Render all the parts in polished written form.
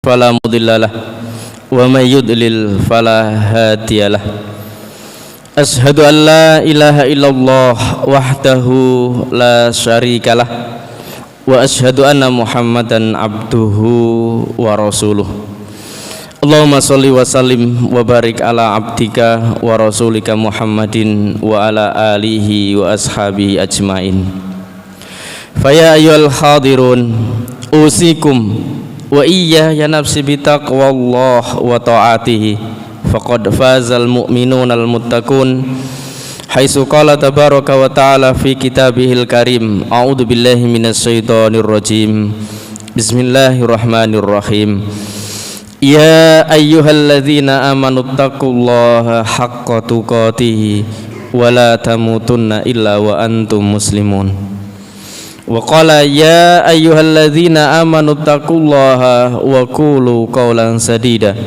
فلا مضل له ومن يضلل فلا هادي له أشهد أن لا إله إلا الله وحده لا شريك له وأشهد أن محمدا عبده ورسوله Allahumma sholli wa sallim wa barik ala abdika wa rasulika Muhammadin wa ala alihi wa ashabihi ajmain. Faya ayyuhal hadirun usikum wa iyya nafsi bitaqwallah wa ta'atihi faqad fazal mu'minunal muttaqun haitsu qala tabaraka wa ta'ala fi kitabihil karim a'udzu billahi minasyaitonir rajim bismillahirrahmanirrahim. Ya ayyuhalladzina amanu taqullaha haqqa tuqatih wa la tamutunna illa wa antum muslimun. Wa qala ya ayyuhalladzina amanu taqullaha wa qulu qawlan sadida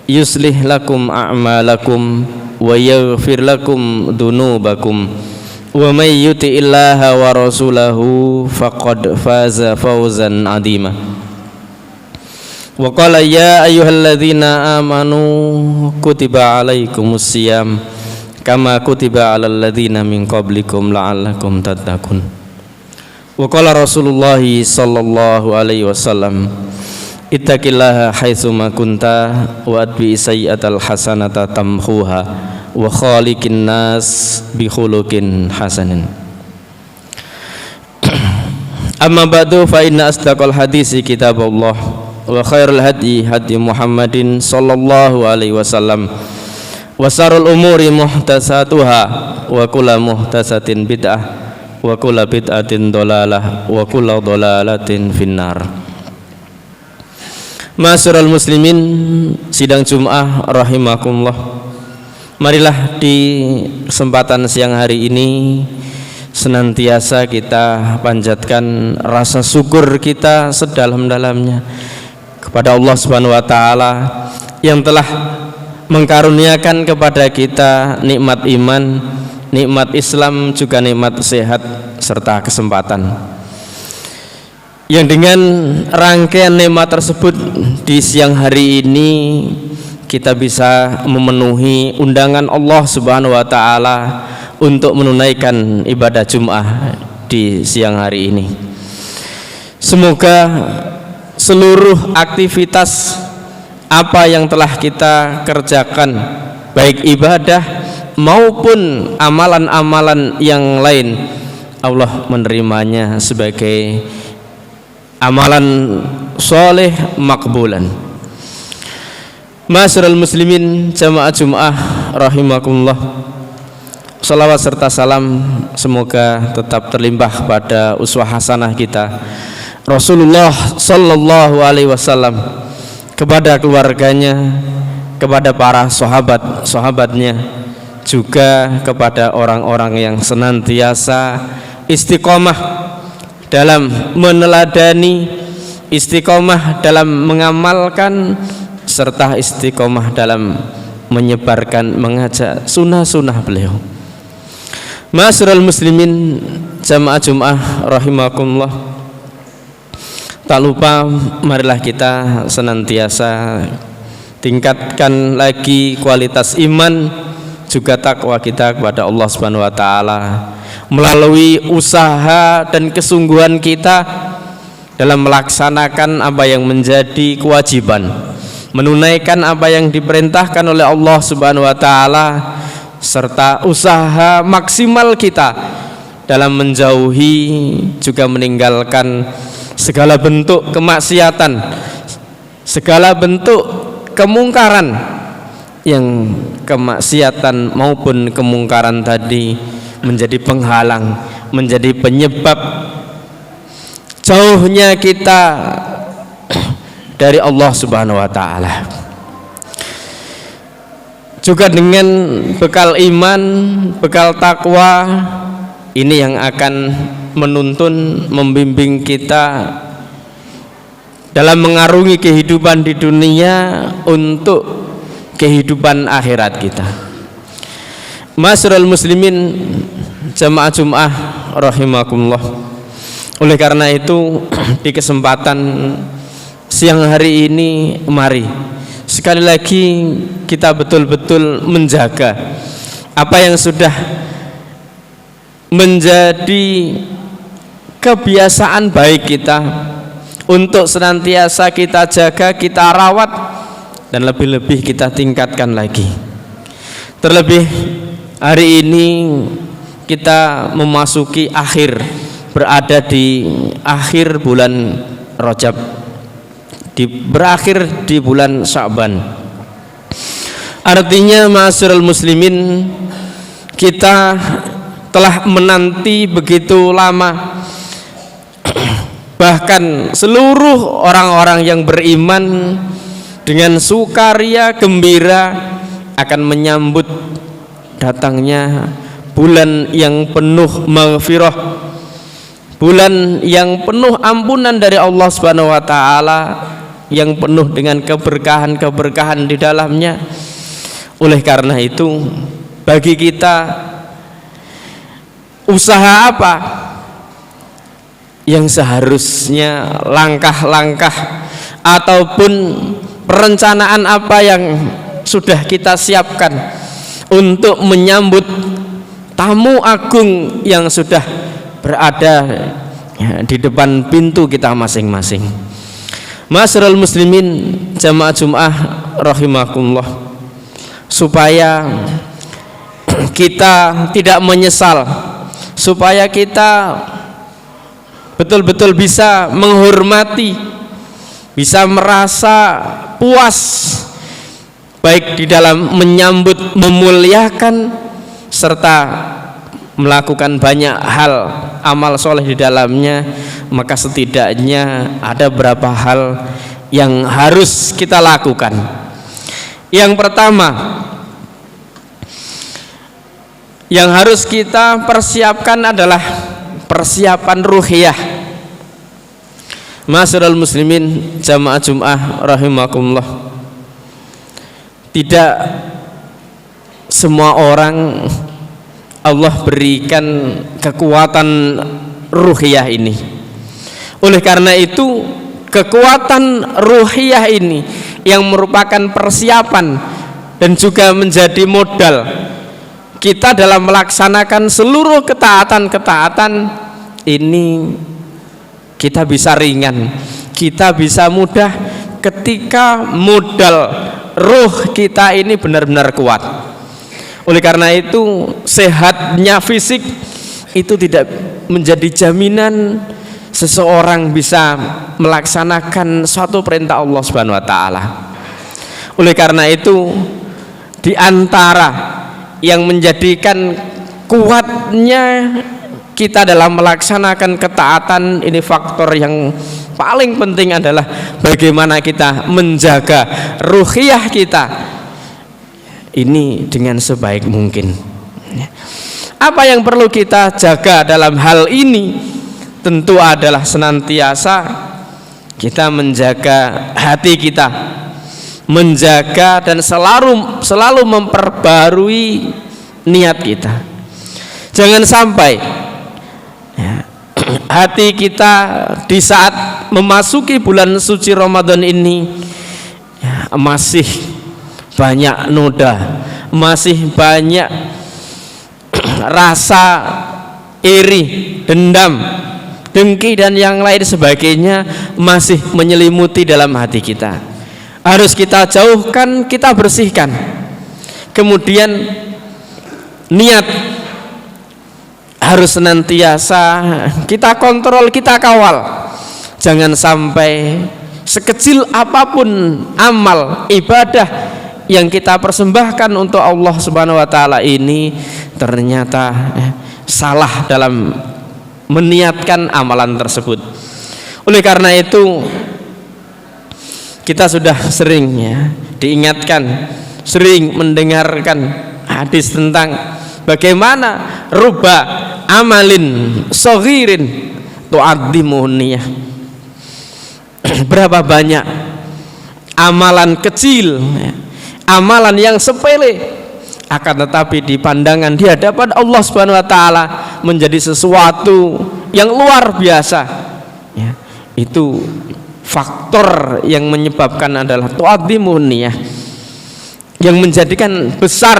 yuslih lakum a'malakum wa yaghfir lakum dunubakum wa may yuti'illaha wa rasulahu faqad faza fawzan 'azima. Wa qala ya ayyuhalladzina amanu kutiba alaikumus siyam kama kutiba alal ladzina min qablikum la'allakum tattaqun. Wa qala Rasulullah sallallahu alaihi wasallam ittaqillaha haitsu ma kunta wa atbi sayyi'atal hasanata tamhuha wa khaliqin nas bi khuluqin hasanin. Amma ba'du fa inna asdaqal hadisi kitabullah wa khairul hadi hadi Muhammadin sallallahu alaihi wasallam wa syarrul umuri muhdatsatuha wa kullu muhdatsatin bid'ah wa kullu bid'atin dhalalah wa kullu dhalalatin finnar. Ma'asyiral muslimin, sidang Jumat rahimakumullah. Marilah di kesempatan siang hari ini senantiasa kita panjatkan rasa syukur kita sedalam-dalamnya kepada Allah Subhanahu wa taala yang telah mengkaruniakan kepada kita nikmat iman, nikmat Islam, juga nikmat sehat serta kesempatan. Yang dengan rangkaian nikmat tersebut di siang hari ini kita bisa memenuhi undangan Allah Subhanahu wa taala untuk menunaikan ibadah Jumat di siang hari ini. Semoga seluruh aktivitas apa yang telah kita kerjakan, baik ibadah maupun amalan-amalan yang lain, Allah menerimanya sebagai amalan soleh makbulan. Ma'asyiral muslimin jamaah Jumat rahimakumullah. Salawat serta salam semoga tetap terlimpah pada uswah hasanah kita Rasulullah sallallahu alaihi wasallam, kepada keluarganya, kepada para sahabat-sahabatnya, juga kepada orang-orang yang senantiasa istiqomah dalam meneladani, istiqomah dalam mengamalkan, serta istiqomah dalam menyebarkan, mengajak sunnah-sunnah beliau. Ma'asyiral muslimin jamaah Jumat rahimakumullah. Tak lupa marilah kita senantiasa tingkatkan lagi kualitas iman juga takwa kita kepada Allah Subhanahu wa taala melalui usaha dan kesungguhan kita dalam melaksanakan apa yang menjadi kewajiban, menunaikan apa yang diperintahkan oleh Allah Subhanahu wa taala, serta usaha maksimal kita dalam menjauhi juga meninggalkan segala bentuk kemaksiatan, segala bentuk kemungkaran, yang kemaksiatan maupun kemungkaran tadi menjadi penghalang, menjadi penyebab jauhnya kita dari Allah Subhanahu wa taala. Juga dengan bekal iman, bekal takwa ini yang akan menuntun, membimbing kita dalam mengarungi kehidupan di dunia untuk kehidupan akhirat kita. Ma'asyiral muslimin jamaah Jumat rahimakumullah. Oleh karena itu di kesempatan siang hari ini mari sekali lagi kita betul-betul menjaga apa yang sudah menjadi kebiasaan baik kita untuk senantiasa kita jaga, kita rawat, dan lebih-lebih kita tingkatkan lagi. Terlebih hari ini kita memasuki berada di akhir bulan Rajab, berakhir di bulan Sya'ban. Artinya ma'asyiral muslimin, kita telah menanti begitu lama, bahkan seluruh orang-orang yang beriman dengan sukaria gembira akan menyambut datangnya bulan yang penuh maghfirah, bulan yang penuh ampunan dari Allah Subhanahu wa taala, yang penuh dengan keberkahan-keberkahan di dalamnya. Oleh karena itu, bagi kita usaha apa yang seharusnya, langkah-langkah ataupun perencanaan apa yang sudah kita siapkan untuk menyambut tamu agung yang sudah berada di depan pintu kita masing-masing. Ma'asyiral muslimin jamaah Jumat rahimakumullah, supaya kita tidak menyesal, supaya kita betul-betul bisa menghormati, bisa merasa puas baik di dalam menyambut, memuliakan, serta melakukan banyak hal amal soleh di dalamnya, maka setidaknya ada beberapa hal yang harus kita lakukan. Yang pertama yang harus kita persiapkan adalah persiapan ruhiyah. Ma'asyiral muslimin jamaah Jumat rahimakumullah, tidak semua orang Allah berikan kekuatan ruhiyah ini. Oleh karena itu, kekuatan ruhiyah ini yang merupakan persiapan dan juga menjadi modal kita dalam melaksanakan seluruh ketaatan-ketaatan ini, kita bisa ringan, kita bisa mudah ketika modal ruh kita ini benar-benar kuat. Oleh karena itu, sehatnya fisik itu tidak menjadi jaminan seseorang bisa melaksanakan suatu perintah Allah Subhanahu wa taala. Oleh karena itu, di antara yang menjadikan kuatnya kita dalam melaksanakan ketaatan ini, faktor yang paling penting adalah bagaimana kita menjaga ruhiyah kita ini dengan sebaik mungkin. Apa yang perlu kita jaga dalam hal ini tentu adalah senantiasa kita menjaga hati kita, menjaga dan selalu memperbarui niat kita. Jangan sampai hati kita di saat memasuki bulan suci Ramadan ini masih banyak noda, masih banyak rasa iri, dendam, dengki dan yang lain sebagainya masih menyelimuti dalam hati kita. Harus kita jauhkan, kita bersihkan. Kemudian niat harus senantiasa kita kontrol, kita kawal. Jangan sampai sekecil apapun amal ibadah yang kita persembahkan untuk Allah Subhanahu wa taala ini ternyata salah dalam meniatkan amalan tersebut. Oleh karena itu, kita sudah sering diingatkan, sering mendengarkan hadis tentang bagaimana ruba amalin shaghirin tu'addimuhun niyah. Berapa banyak amalan kecil, amalan yang sepele, akan tetapi di pandangan di hadapan Allah Subhanahu wa taala menjadi sesuatu yang luar biasa. Itu faktor yang menyebabkan adalah tu'adhimun niyah, yang menjadikan besar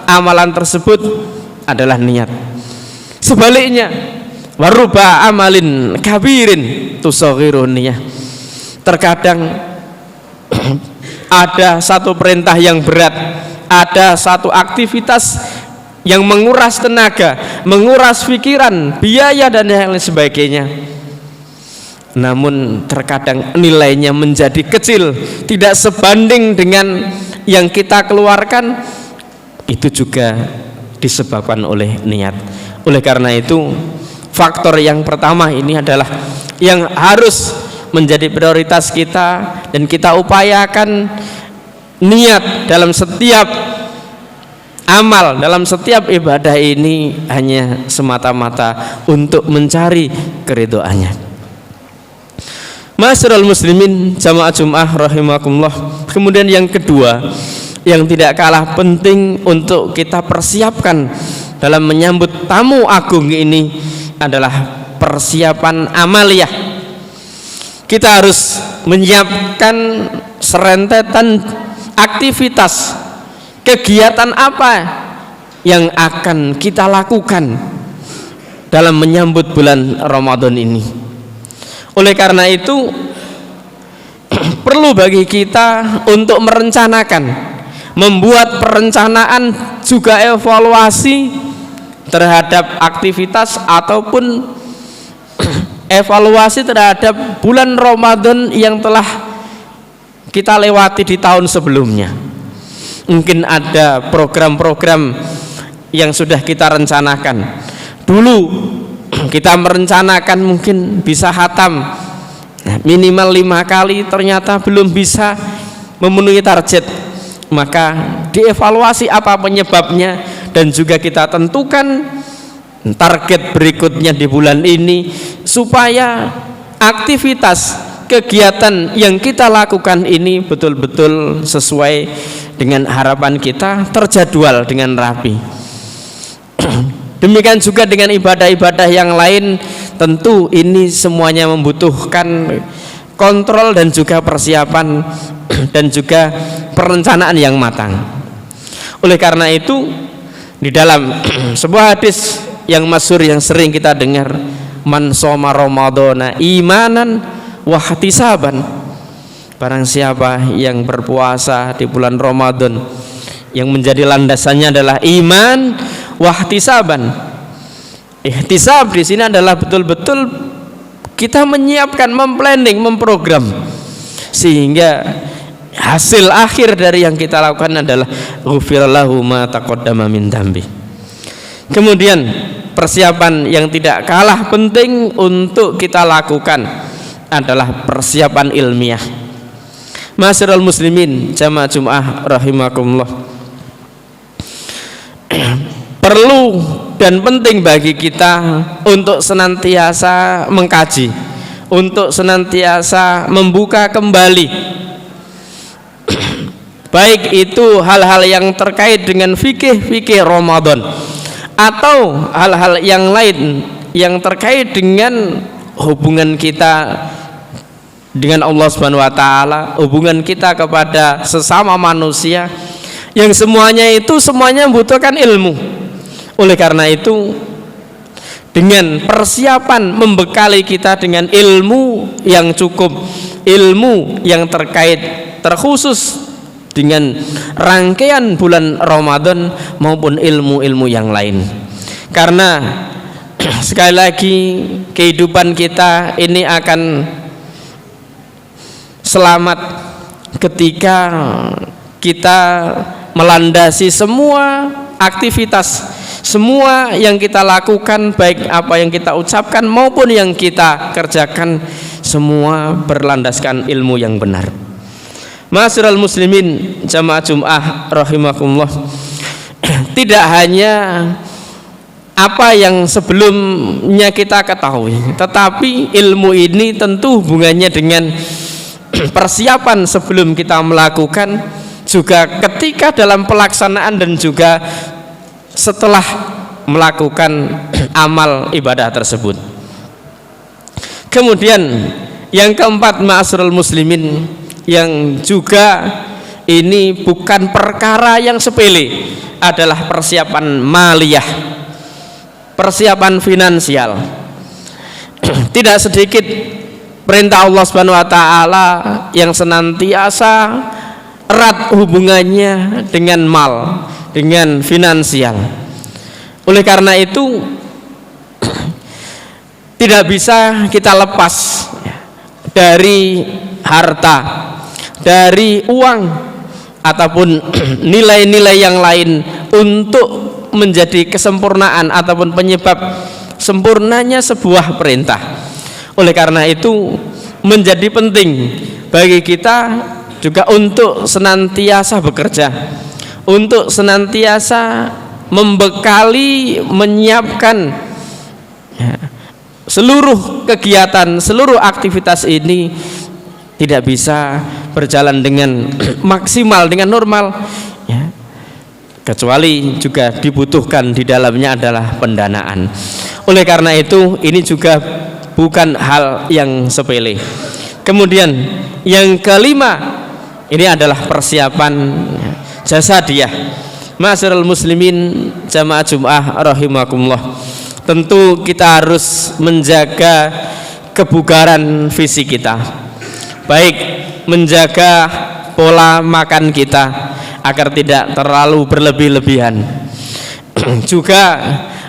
amalan tersebut adalah niat. Sebaliknya, waruba amalin kabirin tusaghirun niyah, terkadang ada satu perintah yang berat, ada satu aktivitas yang menguras tenaga, menguras pikiran, biaya dan yang lain sebagainya, namun terkadang nilainya menjadi kecil, tidak sebanding dengan yang kita keluarkan. Itu juga disebabkan oleh niat. Oleh karena itu, faktor yang pertama ini adalah yang harus menjadi prioritas kita, dan kita upayakan niat dalam setiap amal, dalam setiap ibadah ini hanya semata-mata untuk mencari keridhoannya. Ma'asyiral muslimin jamaah Jumat rahimakumullah. Kemudian yang kedua yang tidak kalah penting untuk kita persiapkan dalam menyambut tamu agung ini adalah persiapan amaliyah. Kita harus menyiapkan serentetan aktivitas, kegiatan apa yang akan kita lakukan dalam menyambut bulan Ramadan ini. Oleh karena itu perlu bagi kita untuk merencanakan, membuat perencanaan, juga evaluasi terhadap aktivitas ataupun evaluasi terhadap bulan Ramadan yang telah kita lewati di tahun sebelumnya. Mungkin ada program-program yang sudah kita rencanakan. Dulu kita merencanakan mungkin bisa khatam minimal 5 kali, ternyata belum bisa memenuhi target. Maka dievaluasi apa penyebabnya, dan juga kita tentukan target berikutnya di bulan ini, supaya aktivitas kegiatan yang kita lakukan ini betul-betul sesuai dengan harapan kita, terjadwal dengan rapi. Demikian juga dengan ibadah-ibadah yang lain, tentu ini semuanya membutuhkan kontrol dan juga persiapan dan juga perencanaan yang matang. Oleh karena itu, di dalam sebuah hadis yang masyhur yang sering kita dengar, man shoma ramadhana imanan wa ihtisaban, barang siapa yang berpuasa di bulan Ramadan yang menjadi landasannya adalah iman wa ihtisaban. Ihtisab di sini adalah betul-betul kita menyiapkan, memplanning, memprogram, sehingga hasil akhir dari yang kita lakukan adalah ghufirallahu ma taqaddama min dzambi. Kemudian persiapan yang tidak kalah penting untuk kita lakukan adalah persiapan ilmiah. Ma'asyiral muslimin jamaah Jumat rahimakumullah. Perlu dan penting bagi kita untuk senantiasa mengkaji, untuk senantiasa membuka kembali, baik itu hal-hal yang terkait dengan fikih Ramadan atau hal-hal yang lain yang terkait dengan hubungan kita dengan Allah Subhanahu wa taala, hubungan kita kepada sesama manusia, yang semuanya membutuhkan ilmu. Oleh karena itu, dengan persiapan membekali kita dengan ilmu yang cukup, ilmu yang terkhusus dengan rangkaian bulan Ramadan maupun ilmu-ilmu yang lain. Karena sekali lagi kehidupan kita ini akan selamat ketika kita melandasi semua aktivitas, semua yang kita lakukan, baik apa yang kita ucapkan maupun yang kita kerjakan, semua berlandaskan ilmu yang benar. Ma'asyiral muslimin jamaah Jumat rahimakumullah. Tidak hanya apa yang sebelumnya kita ketahui, tetapi ilmu ini tentu hubungannya dengan persiapan sebelum kita melakukan, juga ketika dalam pelaksanaan, dan juga setelah melakukan amal ibadah tersebut. Kemudian Yang keempat, ma'asyiral muslimin, yang juga ini bukan perkara yang sepele, adalah persiapan maliyah, persiapan finansial. Tidak sedikit perintah Allah Subhanahu wa taala yang senantiasa erat hubungannya dengan mal, dengan finansial. Oleh karena itu tidak bisa kita lepas dari harta, dari uang ataupun nilai-nilai yang lain untuk menjadi kesempurnaan ataupun penyebab sempurnanya sebuah perintah. Oleh karena itu menjadi penting bagi kita juga untuk senantiasa bekerja, untuk senantiasa membekali, menyiapkan seluruh kegiatan, seluruh aktivitas ini tidak bisa berjalan dengan maksimal, dengan normal, ya, kecuali juga dibutuhkan di dalamnya adalah pendanaan. Oleh karena itu ini juga bukan hal yang sepele. Kemudian yang kelima, ini adalah persiapan jasadiah. Ma'asyiral muslimin jamaah Jumat rahimakumullah, tentu kita harus menjaga kebugaran fisik kita, baik menjaga pola makan kita agar tidak terlalu berlebih-lebihan, juga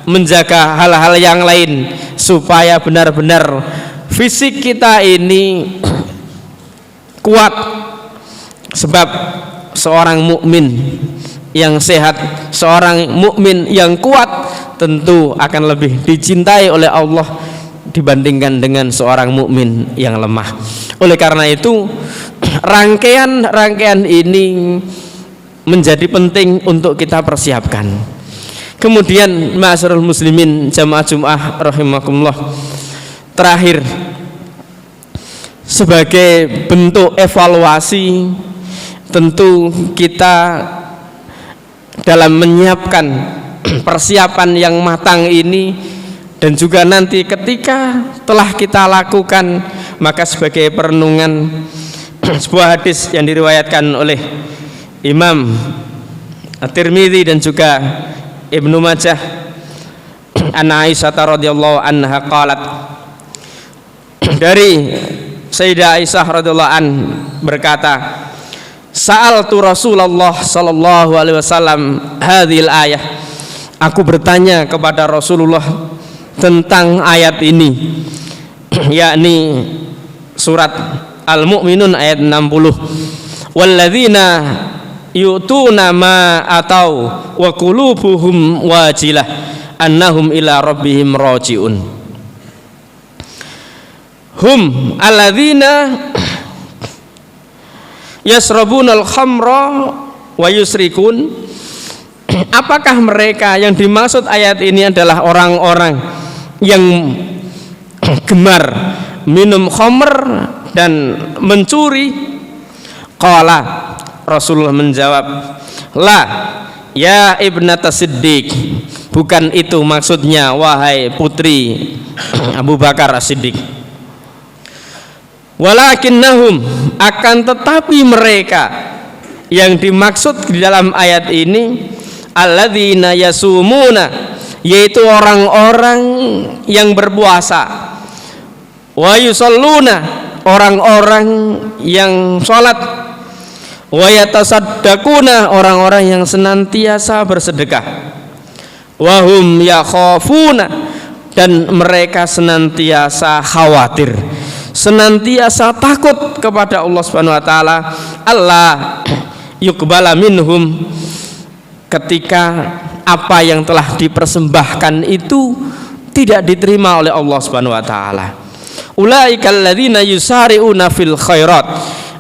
menjaga hal-hal yang lain supaya benar-benar fisik kita ini kuat. Sebab seorang mukmin yang sehat, seorang mukmin yang kuat tentu akan lebih dicintai oleh Allah dibandingkan dengan seorang mukmin yang lemah. Oleh karena itu rangkaian ini menjadi penting untuk kita persiapkan. Kemudian ma'asyiral muslimin jamaah Jumat rahimakumullah, terakhir sebagai bentuk evaluasi tentu kita dalam menyiapkan persiapan yang matang ini, dan juga nanti ketika telah kita lakukan, maka sebagai perenungan sebuah hadis yang diriwayatkan oleh Imam At-Tirmidzi dan juga Ibnu Majah, an Aisyah radhiyallahu anha qalat, dari Sayyidah Aisyah radhiyallahu an berkata, sa'altu Rasulullah sallallahu alaihi wasallam hadhil ayah, aku bertanya kepada Rasulullah tentang ayat ini, yakni surat Al-Mu'minun ayat 60, walladzina yu'tuna ma atau wa qulubuhum wajilah annahum ila rabbihim raji'un. Hum alladzina yasrabunal khamra wa yusrikun. Apakah mereka yang dimaksud ayat ini adalah orang-orang yang gemar minum khamr dan mencuri? Qala, Rasulullah menjawab, la ya ibnata Siddiq, bukan itu maksudnya wahai putri Abu Bakar As-Siddiq. Walakinnahum, akan tetapi mereka yang dimaksud di dalam ayat ini alladzina yasumuna, yaitu orang-orang yang berpuasa, wa yusalluna, orang-orang yang sholat, wa yatasaddaquna, orang-orang yang senantiasa bersedekah, wa hum yakhafuna, dan mereka senantiasa khawatir, senantiasa takut kepada Allah Subhanahu wa taala, Allah yuqbala minhum, ketika apa yang telah dipersembahkan itu tidak diterima oleh Allah Subhanahu wa taala. Ulaikal ladzina yusari'una fil khairat,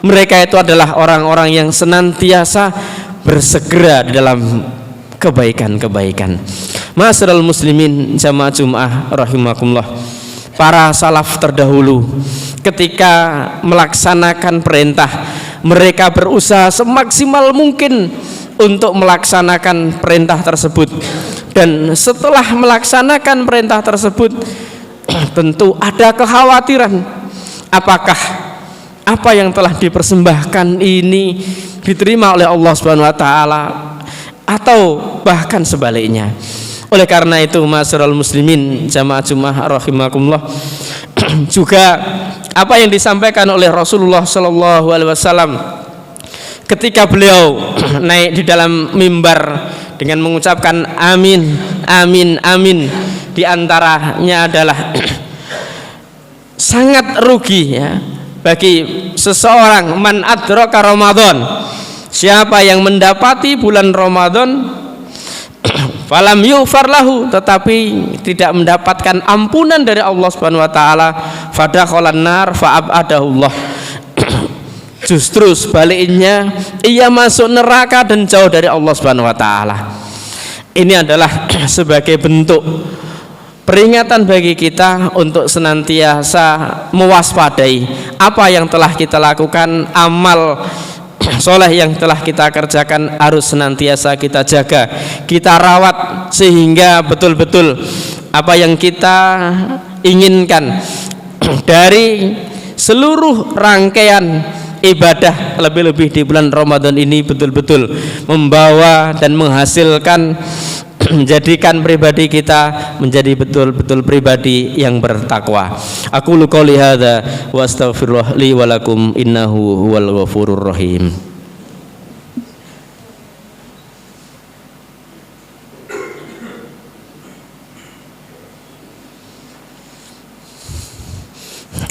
mereka itu adalah orang-orang yang senantiasa bersegera dalam kebaikan-kebaikan. Ma'asyiral muslimin jamaah Jumat rahimakumullah, para salaf terdahulu ketika melaksanakan perintah, mereka berusaha semaksimal mungkin untuk melaksanakan perintah tersebut, dan setelah melaksanakan perintah tersebut tentu ada kekhawatiran, apakah apa yang telah dipersembahkan ini diterima oleh Allah Subhanahu wa taala atau bahkan sebaliknya. Oleh karena itu, ma'asyiral muslimin jamaah Jumat rahimakumullah, juga apa yang disampaikan oleh Rasulullah sallallahu alaihi wasallam ketika beliau naik di dalam mimbar dengan mengucapkan amin amin amin, di antaranya adalah sangat rugi ya bagi seseorang, man adraka Ramadan, siapa yang mendapati bulan Ramadan falam yughfar lahu, tetapi tidak mendapatkan ampunan dari Allah Subhanahu wa taala, fadakhalan nar fa'abadahullah, justru sebaliknya ia masuk neraka dan jauh dari Allah Subhanahu wa taala. Ini adalah sebagai bentuk peringatan bagi kita untuk senantiasa mewaspadai apa yang telah kita lakukan, amal soleh yang telah kita kerjakan harus senantiasa kita jaga, kita rawat, sehingga betul-betul apa yang kita inginkan dari seluruh rangkaian ibadah, lebih-lebih di bulan Ramadan ini, betul-betul membawa dan menghasilkan, menjadikan pribadi kita menjadi betul-betul pribadi yang bertakwa. Aku qouli hadza wa astaghfirullah li wa lakum innahu huwal ghafurur rahim.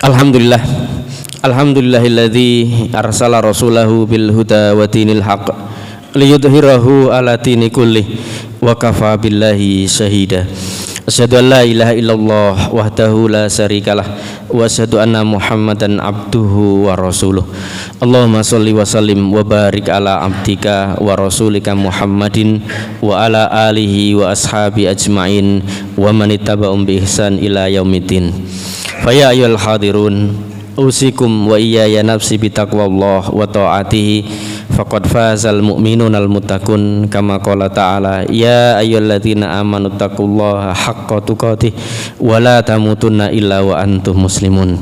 Alhamdulillah, alhamdulillahilladzi arsala rasulahu bil huda wa dinil haqq liyudhhirahu ala dini kullih wa kafa billahi syahida. Asyhadu an la ilaha illallah wahdahu la syarikalah wa asyhadu anna Muhammadan abduhu wa rasuluh. Allahumma shalli wa sallim wa barik ala abdika wa rasulika Muhammadin wa ala alihi wa ashabi ajmain wa man ittaba'ahum bi ihsan ila yaumiddin. Fa ya ayyuhal hadirun, usikum wa iyaya nafsi bitaqwallah wa ta'atihi, faqad fazal mu'minunal muttaqun, kama qala ta'ala ya ayyuhalladzina amanu taqullaha haqqa tuqatih wa la tamutunna illa wa antum muslimun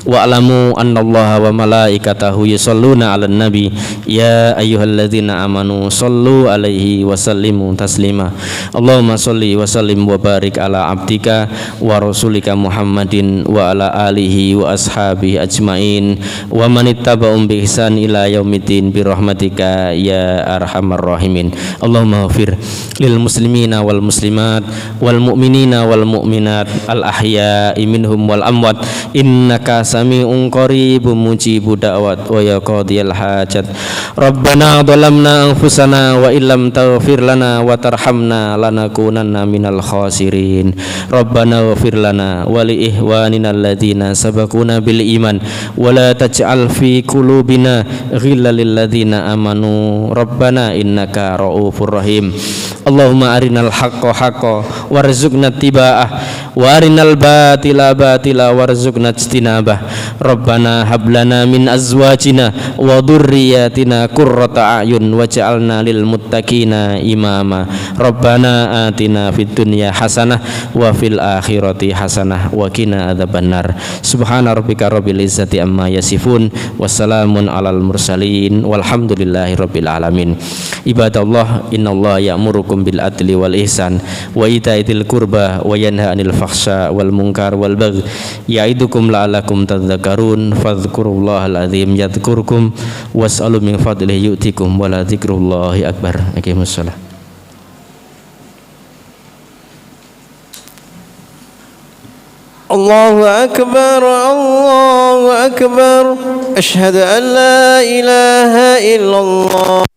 wa alamu annallaha wa malaikatahu yusholluna 'alan nabi ya ayyuhalladzina amanu shollu 'alaihi wa sallimu taslima. Allahumma sholli wa sallim wa barik ala abdika wa rasulika Muhammadin wa ala alihi wa ashabihi ajmain wa man ittaba'ahum bi ihsan ila yaumiddin bi rahmatika ya arhamar rahimin. Allahumma ighfir lil muslimina wal muslimat wal mu'minina wal mu'minat al ahya'i minhum wal amwat innaka sami'un qaribun mujibud da'wat wa ya qadiyal hajat. Rabbana dhalamna anfusana wa illam taghfir lana wa tarhamna lanakunanna minal khasirin. Rabbana ighfir lana wa li ihwanina alladzina sabaquna bil iman wa la taj'al fi qulubina ghillan lil ladzina amanu rabbana innaka raufur rahim. Allahumma arinal haqqa haqqan warzuqna ittiba'ah wa arinal batila batila warzuqna ijtinabah. Rabbana hab lana min azwajina wa dhurriyyatina qurrata a'yun waj'alna lil muttaqina imama. Rabbana atina fid dunya hasanah wa fil akhirati hasanah wa qina adzabannar. Subhana rabbika rabbil izzati amma yasifun wassalamun alal mursalin walhamdulillahi rabbil alamin. Ibadallah, innallaha ya'murukum bil adli wal ihsan wa ita'il qurba wa yanha 'anil fakhsha wal munkar wal baghi ya'idukum la'allakum tadhakkarun. Fadhkurullahal azim yadhkurkum was'alu min fadlihi yu'tikum wa la dzikrullahi akbar. Aqimussalah. Allahu akbar, Allahu akbar, asyhadu an la ilaha illallah.